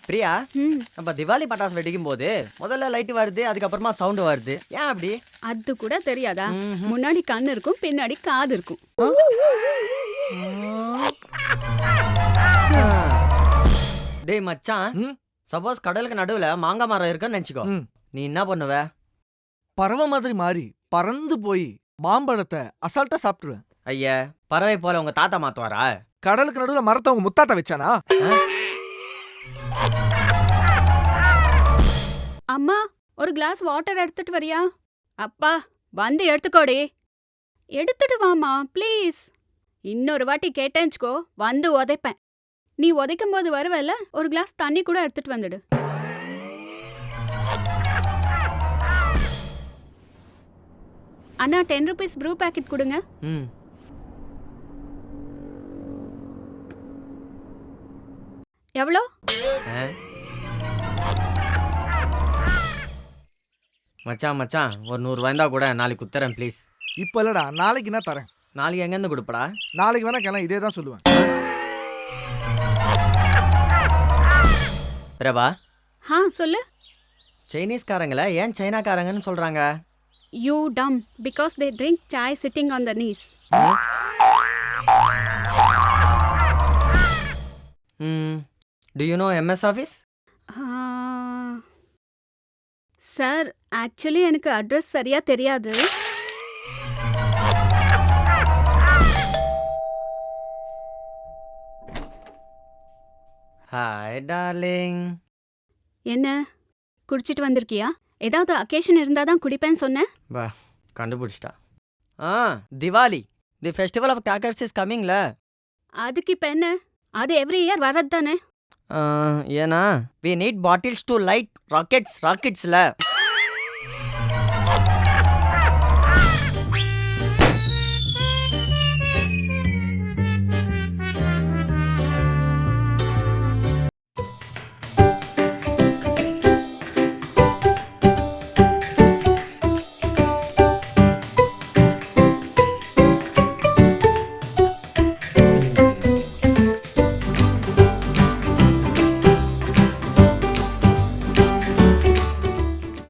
பிரியா, ம் நம்ம திவாலி பட்டாசு வெடிக்கும் போது முதல்ல லைட் வருது, அதுக்கப்புறமா சவுண்ட் வருது. ஏன் அப்படி? அது கூட தெரியாதா? ம்ஹும். முன்னாடி கண்ணு இருக்கும், பின்னாடி காது இருக்கும். ஆ. டேய் மச்சான், ம், சப்போஸ் கடலுக்கு நடுவுல மாங்காய் மரம் இருக்குன்னு நினைச்சுக்கோ. ம். நீ என்ன பண்ணுவ? பறவை மாதிரி மாறி பறந்து போய் மாம்பழத்தை அசால்ட்டா சாப்பிட்டுருவேன். ஐயா, பறவை போல உங்க தாத்தா மாத்துவாரா? கடலுக்கு நடுவுல மரத்தை உங்க முத்தாத்த வச்சானா? அம்மா, ஒரு கிளாஸ் வாட்டர் எடுத்துட்டு வரியா? அப்பா, வந்து எடுத்துக்கோடி. எடுத்துட்டு வாமா ப்ளீஸ். இன்னொரு வாட்டி கேட்டேன்ச்சுக்கோ, வந்து உதைப்பேன். நீ உதைக்கும் போது வருவல்ல, ஒரு கிளாஸ் தண்ணி கூட எடுத்துட்டு வந்துடு. அண்ணா, 10 rupees ப்ரூ பாக்கெட் கொடுங்க. ம். எவ்வளோ? ஆ? மச்சான் மச்சான், ஒரு 100 ரூபாய்ந்தா கூட நாளைக்கு குத்துறேன் ப்ளீஸ். இப்ப இல்லடா, நாளைக்கு நான் தரேன். நாளைக்கு எங்கேருந்து கொடுப்படா? நாளைக்கு வேணா கிளம்ப, இதே தான் சொல்லுவேன். பிரபா, சொல்லு. சைனீஸ்காரங்களை ஏன் சைனாக்காரங்கன்னு சொல்றாங்க? You dumb, because they drink chai sitting on the knees. Do you know MS Office? Sir, actually எனக்கு அட்ரஸ் சரியா தெரியாது. Hi darling. என்ன, குடிச்சிட்டு வந்திருக்கியா? ஏதாவது அக்கேஷன் இருந்தாதான் குடிப்பேன்னு சொன்னேன். பா, கண்டுபிடிச்சிட்டா. Diwali, the festival of crackers is கம்மிங்ல. அதுக்கு இப்ப என்ன? அது எவ்ரி இயர் வரது தானே. ஏன்னா we need bottles to light ராக்கெட்ஸ்ல.